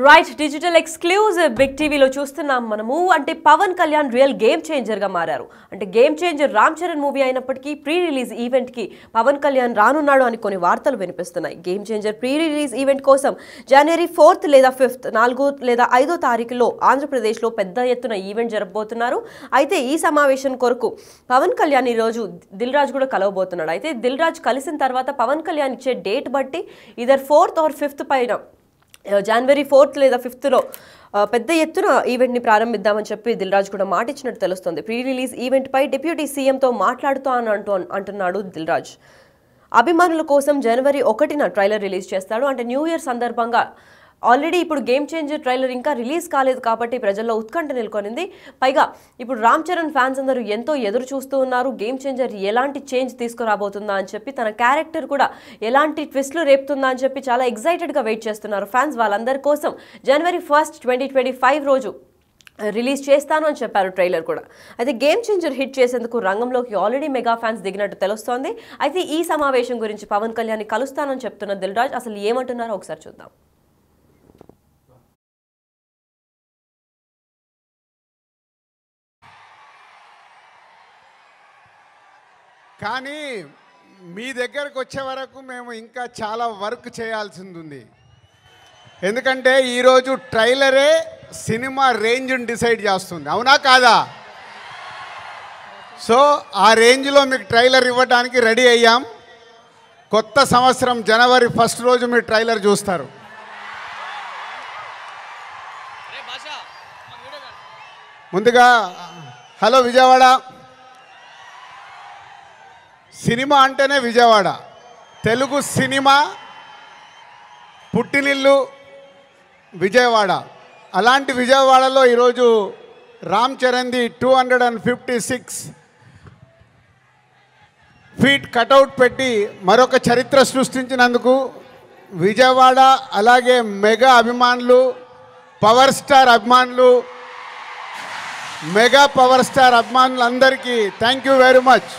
Right digital exclusive big టీవీలో చూస్తున్నాం మనము. అంటే పవన్ కళ్యాణ్ రియల్ గేమ్ చేంజర్గా మారారు. అంటే game changer Ram Charan movie అయినప్పటికీ ప్రీ రిలీజ్ ఈవెంట్కి పవన్ కళ్యాణ్ రానున్నాడు అని కొన్ని వార్తలు వినిపిస్తున్నాయి. Game changer pre release event కోసం జనవరి 4th లేదా 5th 4 లేదా 5వ తారీఖులో ఆంధ్రప్రదేశ్లో పెద్ద ఎత్తున ఈవెంట్ జరపబోతున్నారు. అయితే ఈ సమావేశం కొరకు పవన్ కళ్యాణ్ ఈరోజు దిల్ రాజు కూడా కలవబోతున్నాడు. అయితే దిల్ రాజు కలిసిన తర్వాత పవన్ కళ్యాణ్ ఇచ్చే డేట్ బట్టి ఇదర్ 4th or 5th పైన జనవరి 4th లేదా 5thలో పెద్ద ఎత్తున ఈవెంట్ని ప్రారంభిద్దామని చెప్పి దిల్ రాజు కూడా మాట ఇచ్చినట్టు తెలుస్తుంది. ప్రీ రిలీజ్ ఈవెంట్పై డిప్యూటీ సీఎంతో అంటున్నాడు దిల్ రాజు. అభిమానుల కోసం జనవరి 1న ట్రైలర్ రిలీజ్ చేస్తాడు. అంటే న్యూ ఇయర్ సందర్భంగా ఆల్రెడీ ఇప్పుడు గేమ్ చేంజర్ ట్రైలర్ ఇంకా రిలీజ్ కాలేదు కాబట్టి ప్రజల్లో ఉత్కంఠ నెలకొనింది. పైగా ఇప్పుడు రామ్ చరణ్ ఫ్యాన్స్ అందరూ ఎంతో ఎదురు చూస్తూ ఉన్నారు. గేమ్ చేంజర్ ఎలాంటి చేంజ్ తీసుకురాబోతుందా అని చెప్పి, తన క్యారెక్టర్ కూడా ఎలాంటి ట్విస్ట్లు రేపుతుందా అని చెప్పి చాలా ఎక్సైటెడ్గా వెయిట్ చేస్తున్నారు ఫ్యాన్స్. వాళ్ళందరి కోసం జనవరి 1st 2025 రోజు రిలీజ్ చేస్తాను అని చెప్పారు ట్రైలర్ కూడా. అయితే గేమ్ చేంజర్ హిట్ చేసేందుకు రంగంలోకి ఆల్రెడీ మెగా ఫ్యాన్స్ దిగినట్టు తెలుస్తోంది. అయితే ఈ సమావేశం గురించి పవన్ కళ్యాణ్ కలుస్తానని చెప్తున్న దిల్ రాజు అసలు ఏమంటున్నారో ఒకసారి చూద్దాం. కానీ మీ దగ్గరకు వచ్చే వరకు మేము ఇంకా చాలా వర్క్ చేయాల్సింది ఉంది. ఎందుకంటే ఈరోజు ట్రైలరే సినిమా రేంజ్ని డిసైడ్ చేస్తుంది, అవునా కాదా? సో ఆ రేంజ్లో మీకు ట్రైలర్ ఇవ్వడానికి రెడీ అయ్యాం. కొత్త సంవత్సరం జనవరి 1st రోజు మీరు ట్రైలర్ చూస్తారు. ముందుగా హలో విజయవాడ. సినిమా అంటేనే విజయవాడ. తెలుగు సినిమా పుట్టినిల్లు విజయవాడ. అలాంటి విజయవాడలో ఈరోజు రామ్ చరణ్ది 256 ఫీట్ కటౌట్ పెట్టి మరొక చరిత్ర సృష్టించినందుకు విజయవాడ అలాగే మెగా అభిమానులు, పవర్ స్టార్ అభిమానులు, మెగా పవర్ స్టార్ అభిమానులందరికీ థ్యాంక్ యూ వెరీ మచ్.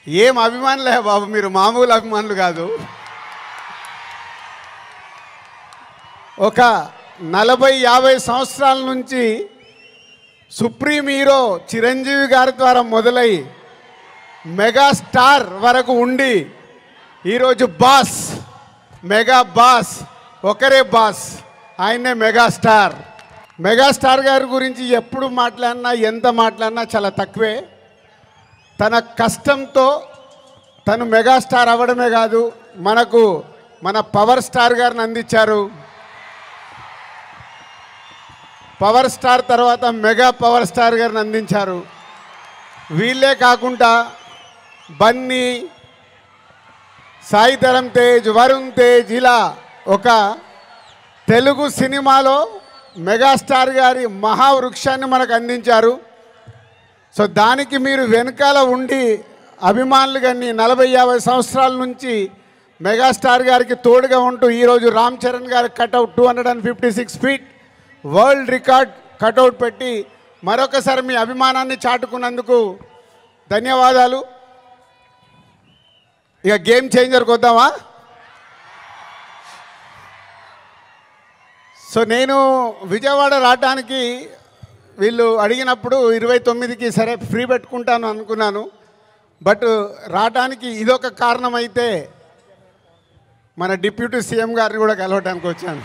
ఏం అభిమానులే బాబు, మీరు మామూలు అభిమానులు కాదు. ఒక 40-50 సంవత్సరాల నుంచి సుప్రీం హీరో చిరంజీవి గారి ద్వారా మొదలై మెగాస్టార్ వరకు ఉండి ఈరోజు బాస్, మెగా బాస్, ఒకరే బాస్, ఆయనే మెగాస్టార్. మెగాస్టార్ గారి గురించి ఎప్పుడు మాట్లాడినా ఎంత మాట్లాడినా చాలా తక్కువే. తన కష్టంతో తను మెగాస్టార్ అవ్వడమే కాదు, మనకు మన పవర్ స్టార్ గారిని అందించారు. పవర్ స్టార్ తర్వాత మెగా పవర్ స్టార్ గారిని అందించారు. వీళ్ళే కాకుండా బన్నీ, సాయి ధరమ్ తేజ్, వరుణ్ తేజ్, ఇలా ఒక తెలుగు సినిమాలో మెగాస్టార్ గారి మహావృక్షాన్ని మనకు అందించారు. సో దానికి మీరు వెనకాల ఉండి అభిమానులు కానీ 40-50 సంవత్సరాల నుంచి మెగాస్టార్ గారికి తోడుగా ఉంటూ ఈరోజు రామ్ చరణ్ గారి cutout 256 feet world record cutout పెట్టి మరొకసారి మీ అభిమానాన్ని చాటుకున్నందుకు ధన్యవాదాలు. ఇక గేమ్ చేంజర్కి వద్దామా? సో నేను విజయవాడ రావడానికి వీళ్ళు అడిగినప్పుడు 29కి సరే ఫ్రీ పెట్టుకుంటాను అనుకున్నాను. బట్ రావడానికి ఇదొక కారణం అయితే మన డిప్యూటీ సీఎం గారిని కూడా కలవటానికి వచ్చాను.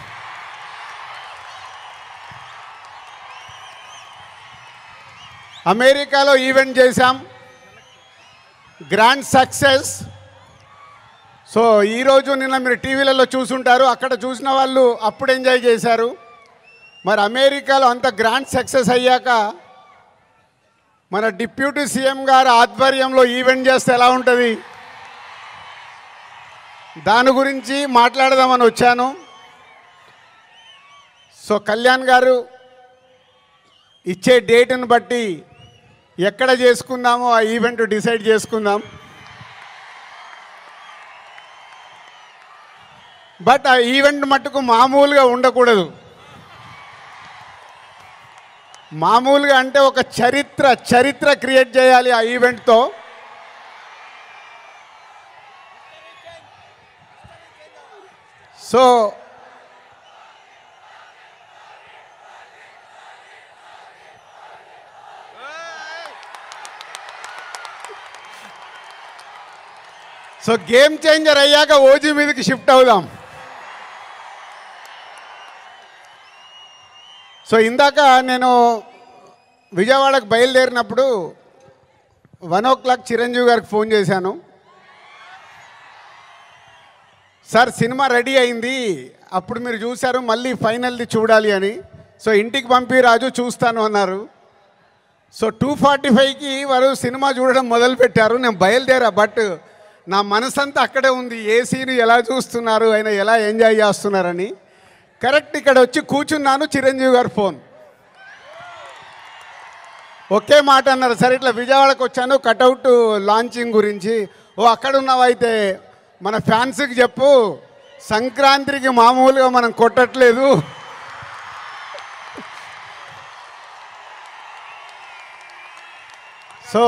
అమెరికాలో ఈవెంట్ చేశాం, గ్రాండ్ సక్సెస్. సో ఈరోజు నిన్న మీరు టీవీలలో చూసుంటారు, అక్కడ చూసిన వాళ్ళు అప్పుడు ఎంజాయ్ చేశారు. మరి అమెరికాలో అంత గ్రాండ్ సక్సెస్ అయ్యాక మన డిప్యూటీ సీఎం గారు ఆధ్వర్యంలో ఈవెంట్ చేస్తే ఎలా ఉంటుంది, దాని గురించి మాట్లాడదామని వచ్చాను. సో కళ్యాణ్ గారు ఇచ్చే డేట్ని బట్టి ఎక్కడ చేసుకుందామో ఆ ఈవెంట్ డిసైడ్ చేసుకుందాం. బట్ ఆ ఈవెంట్ మట్టుకు మామూలుగా ఉండకూడదు. మామూలుగా అంటే ఒక చరిత్ర క్రియేట్ చేయాలి ఆ ఈవెంట్తో. సో గేమ్ చేంజర్ అయ్యాక ఓజీ మీదకి షిఫ్ట్ అవుదాం. సో ఇందాక నేను విజయవాడకు బయలుదేరినప్పుడు 1 o'clock చిరంజీవి గారికి ఫోన్ చేశాను. సార్ సినిమా రెడీ అయింది, అప్పుడు మీరు చూశారు, మళ్ళీ ఫైనల్ది చూడాలి అని. సో ఇంటికి పంపి రాజు చూస్తాను అన్నారు. సో 2:45కి వారు సినిమా చూడడం మొదలుపెట్టారు. నేను బయలుదేరా, బట్ నా మనసంతా అక్కడే ఉంది. ఏ సీన్ ఎలా చూస్తున్నారు, ఆయన ఎలా ఎంజాయ్ చేస్తున్నారని. కరెక్ట్ ఇక్కడ వచ్చి కూర్చున్నాను, చిరంజీవి గారు ఫోన్. ఒకే మాట అన్నారు, సరే ఇట్లా విజయవాడకు వచ్చాను కటౌట్ లాంచింగ్ గురించి. ఓ అక్కడ ఉన్నావైతే మన ఫ్యాన్స్కి చెప్పు, సంక్రాంతికి మామూలుగా మనం కొట్టట్లేదు. సో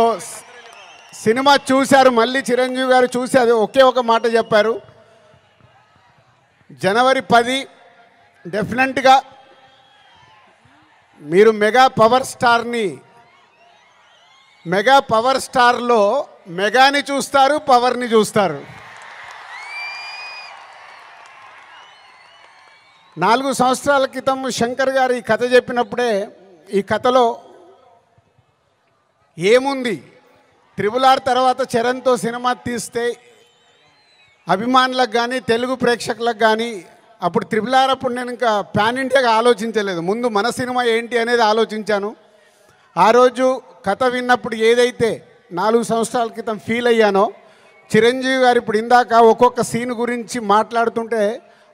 సినిమా చూశారు, మళ్ళీ చిరంజీవి గారు చూసి అది ఒకే ఒక మాట చెప్పారు, జనవరి 10 డెఫినెట్గా మీరు మెగా పవర్ స్టార్లో మెగాని చూస్తారు, పవర్ని చూస్తారు. 4 సంవత్సరాల క్రితం శంకర్ గారు ఈ కథ చెప్పినప్పుడే, ఈ కథలో ఏముంది, RRR తర్వాత చరణ్తో సినిమా తీస్తే అభిమానులకు కానీ తెలుగు ప్రేక్షకులకు కానీ, అప్పుడు RRR అప్పుడు నేను ఇంకా పాన్ ఇండియాగా ఆలోచించలేదు, ముందు మన సినిమా ఏంటి అనేది ఆలోచించాను. ఆ రోజు కథ విన్నప్పుడు ఏదైతే 4 సంవత్సరాల క్రితం ఫీల్ అయ్యానో, చిరంజీవి గారు ఇప్పుడు ఇందాక ఒక్కొక్క సీన్ గురించి మాట్లాడుతుంటే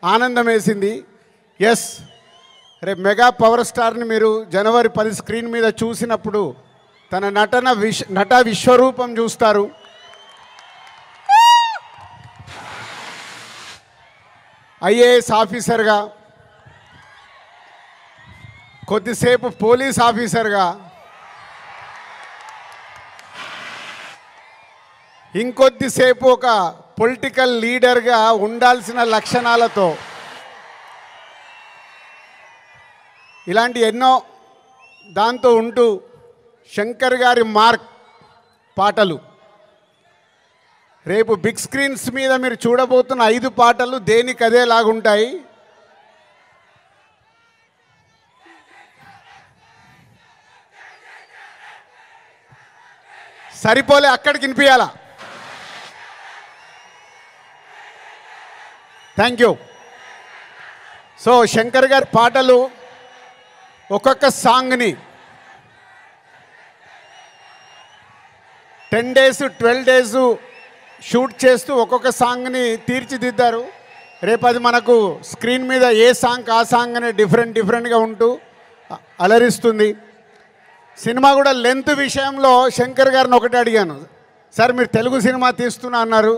ఆనందం వేసింది. ఎస్, రేపు మెగా పవర్ స్టార్ని మీరు జనవరి 10 స్క్రీన్ మీద చూసినప్పుడు తన నట విశ్వరూపం చూస్తారు. ఐఏఎస్ ఆఫీసర్గా, కొద్దిసేపు పోలీస్ ఆఫీసర్గా, ఇంకొద్దిసేపు ఒక పొలిటికల్ లీడర్గా ఉండాల్సిన లక్షణాలతో, ఇలాంటి ఎన్నో దాంతో ఉంటూ శంకర్ గారి మార్క్ పాటలు, రేపు బిగ్ స్క్రీన్స్ మీద మీరు చూడబోతున్న 5 పాటలు దేనికి అదేలాగుంటాయి. సరిపోలే, అక్కడికి వినిపించాలా. Thank you. సో శంకర్ గారి పాటలు ఒక్కొక్క సాంగ్ని 10 days 12 days షూట్ చేస్తూ ఒక్కొక్క సాంగ్ని తీర్చిదిద్దారు. రేపు అది మనకు స్క్రీన్ మీద ఏ సాంగ్ ఆ సాంగ్ అనే డిఫరెంట్గా ఉంటూ అలరిస్తుంది. సినిమా కూడా లెంత్ విషయంలో శంకర్ గారిని ఒకటి అడిగాను, సార్ మీరు తెలుగు సినిమా తీస్తున్నా అన్నారు,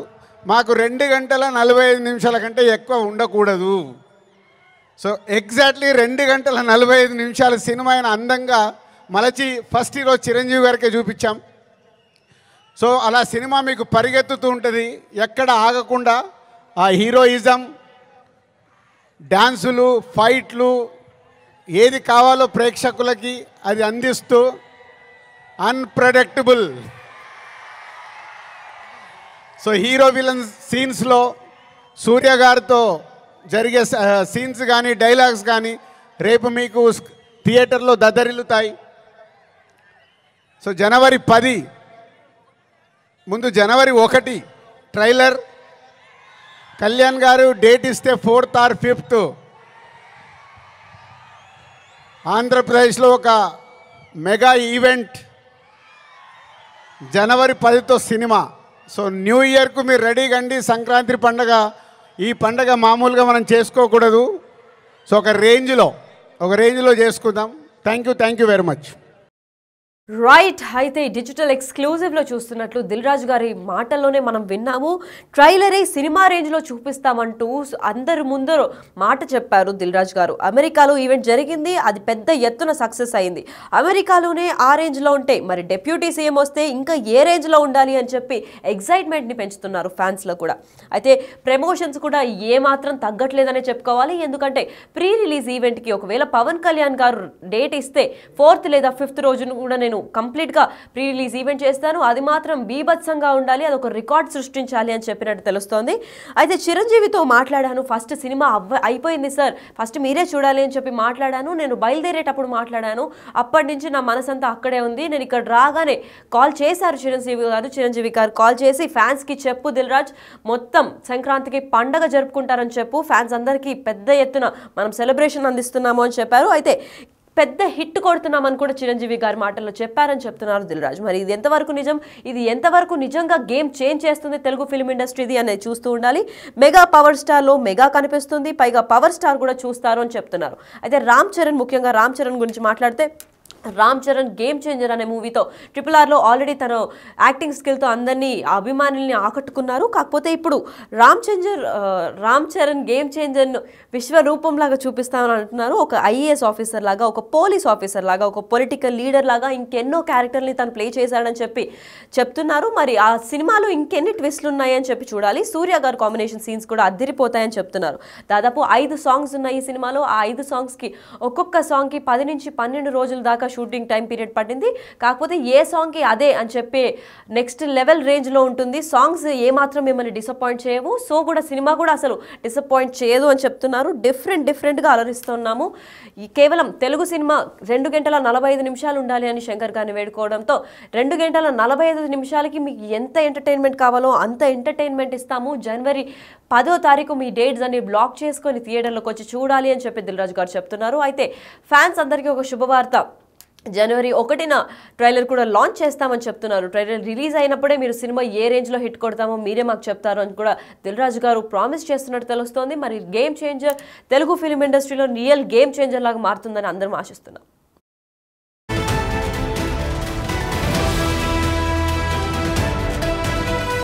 మాకు 2 గంటల 45 నిమిషాల కంటే ఎక్కువ ఉండకూడదు. సో ఎగ్జాక్ట్లీ 2 గంటల 45 నిమిషాల సినిమా అయిన అందంగా మలచి ఫస్ట్ ఈరోజు చిరంజీవి గారికే చూపించాం. సో అలా సినిమా మీకు పరిగెత్తుతూ ఉంటుంది, ఎక్కడ ఆగకుండా ఆ హీరోయిజం, డ్యాన్సులు, ఫైట్లు, ఏది కావాలో ప్రేక్షకులకి అది అందిస్తూ అన్ప్రెడిక్టబుల్. సో హీరో విలన్ సీన్స్లో సూర్య గారితో జరిగే సీన్స్ కానీ డైలాగ్స్ కానీ రేపు మీకు థియేటర్లో దద్దరిల్లుతాయి. సో జనవరి 10 ముందు జనవరి 1 ట్రైలర్, కళ్యాణ్ గారు డేట్ ఇస్తే 4th or 5th ఆంధ్రప్రదేశ్లో ఒక మెగా ఈవెంట్, జనవరి 10తో సినిమా. సో న్యూ ఇయర్కు మీరు రెడీగా అండి. సంక్రాంతి పండగ, ఈ పండగ మామూలుగా మనం చేసుకోకూడదు. సో ఒక రేంజ్లో చేసుకుందాం. Thank you very much. Right. అయితే డిజిటల్ ఎక్స్క్లూజివ్లో చూస్తున్నట్లు దిల్ రాజు గారి మాటల్లోనే మనం విన్నాము. ట్రైలరే సినిమా రేంజ్లో చూపిస్తామంటూ అందరి ముందర మాట చెప్పారు దిల్ రాజు గారు. అమెరికాలో ఈవెంట్ జరిగింది, అది పెద్ద ఎత్తున సక్సెస్ అయింది. అమెరికాలోనే ఆ రేంజ్లో ఉంటే మరి డిప్యూటీ సీఎం వస్తే ఇంకా ఏ రేంజ్లో ఉండాలి అని చెప్పి ఎగ్జైట్మెంట్ని పెంచుతున్నారు ఫ్యాన్స్లో కూడా. అయితే ప్రమోషన్స్ కూడా ఏమాత్రం తగ్గట్లేదనే చెప్పుకోవాలి. ఎందుకంటే ప్రీ రిలీజ్ ఈవెంట్కి ఒకవేళ పవన్ కళ్యాణ్ గారు డేట్ ఇస్తే 4th లేదా 5th రోజును కూడా నేను కంప్లీట్గా ప్రీ రిలీజ్ ఈవెంట్ చేస్తాను, అది మాత్రం బీభత్సంగా ఉండాలి, అదొక రికార్డ్ సృష్టించాలి అని చెప్పినట్టు తెలుస్తోంది. అయితే చిరంజీవితో మాట్లాడాను, ఫస్ట్ సినిమా అయిపోయింది సార్, ఫస్ట్ మీరే చూడాలి అని చెప్పి మాట్లాడాను, నేను బయలుదేరేటప్పుడు మాట్లాడాను, అప్పటి నుంచి నా మనసంతా అక్కడే ఉంది, నేను ఇక్కడ రాగానే కాల్ చేశారు చిరంజీవి గారు కాల్ చేసి ఫ్యాన్స్కి చెప్పు దిల్ రాజ్, మొత్తం సంక్రాంతికి పండగ జరుపుకుంటారని చెప్పు, ఫ్యాన్స్ అందరికీ పెద్ద ఎత్తున మనం సెలబ్రేషన్ అందిస్తున్నాము అని చెప్పారు. అయితే పెద్ద హిట్ కొడుతున్నామని కూడా చిరంజీవి గారి మాటల్లో చెప్పారని చెప్తున్నారు దిల్ రాజు. మరి ఇది ఎంతవరకు నిజం, ఇది ఎంతవరకు నిజంగా గేమ్ చేంజ్ చేస్తుంది తెలుగు ఫిల్మ్ ఇండస్ట్రీది అనేది చూస్తూ ఉండాలి. మెగా పవర్ స్టార్లో మెగా కనిపిస్తుంది, పైగా పవర్ స్టార్ కూడా చూస్తారు అని చెప్తున్నారు. అయితే ముఖ్యంగా రామ్ చరణ్ గురించి మాట్లాడితే, రామ్ చరణ్ గేమ్ చేంజర్ అనే మూవీతో RRRలో ఆల్రెడీ తన యాక్టింగ్ స్కిల్తో అందరినీ అభిమానుల్ని ఆకట్టుకున్నారు. కాకపోతే ఇప్పుడు రామ్ చరణ్ గేమ్ చేంజర్ను విశ్వరూపంలాగా చూపిస్తామని అంటున్నారు. ఒక IAS ఆఫీసర్ లాగా, ఒక పోలీస్ ఆఫీసర్ లాగా, ఒక పొలిటికల్ లీడర్ లాగా ఇంకెన్నో క్యారెక్టర్ని తను ప్లే చేశాడని చెప్తున్నారు. మరి ఆ సినిమాలో ఇంకెన్ని ట్విస్ట్లు ఉన్నాయని చెప్పి చూడాలి. సూర్య గారు కాంబినేషన్ సీన్స్ కూడా అద్దరిపోతాయని చెప్తున్నారు. దాదాపు 5 సాంగ్స్ ఉన్నాయి ఈ సినిమాలో. ఆ 5 సాంగ్స్కి ఒక్కొక్క సాంగ్కి 10 నుంచి 12 రోజుల దాకా షూటింగ్ టైం పీరియడ్ పట్టింది. కాకపోతే ఏ సాంగ్కి అదే అని చెప్పి నెక్స్ట్ లెవెల్ రేంజ్లో ఉంటుంది. సాంగ్స్ ఏమాత్రం మిమ్మల్ని డిసప్పాయింట్ చేయవు, సో కూడా సినిమా కూడా అసలు డిసప్పాయింట్ చేయదు అని చెప్తున్నారు. డిఫరెంట్గా అలరిస్తున్నాము. కేవలం తెలుగు సినిమా 2 గంటల 45 నిమిషాలు ఉండాలి అని శంకర్ గారిని వేడుకోవడంతో 2 గంటల 45 నిమిషాలకి మీకు ఎంత ఎంటర్టైన్మెంట్ కావాలో అంత ఎంటర్టైన్మెంట్ ఇస్తాము. జనవరి 10వ తారీఖు మీ డేట్స్ అన్ని బ్లాక్ చేసుకొని థియేటర్లోకి వచ్చి చూడాలి అని చెప్పి దిల్ రాజు గారు చెప్తున్నారు. అయితే ఫ్యాన్స్ అందరికీ ఒక శుభవార్త, జనవరి 1న ట్రైలర్ కూడా లాంచ్ చేస్తామని చెప్తున్నారు. ట్రైలర్ రిలీజ్ అయినప్పుడే మీరు సినిమా ఏ రేంజ్లో హిట్ కొడతామో మీరే మాకు చెప్తారు అని కూడా దిల్ రాజు గారు ప్రామిస్ చేస్తున్నట్టు తెలుస్తోంది. మరి గేమ్ చేంజర్ తెలుగు ఫిల్మ్ ఇండస్ట్రీలో రియల్ గేమ్ చేంజర్ లాగా మారుతుందని అందరం ఆశిస్తున్నాం.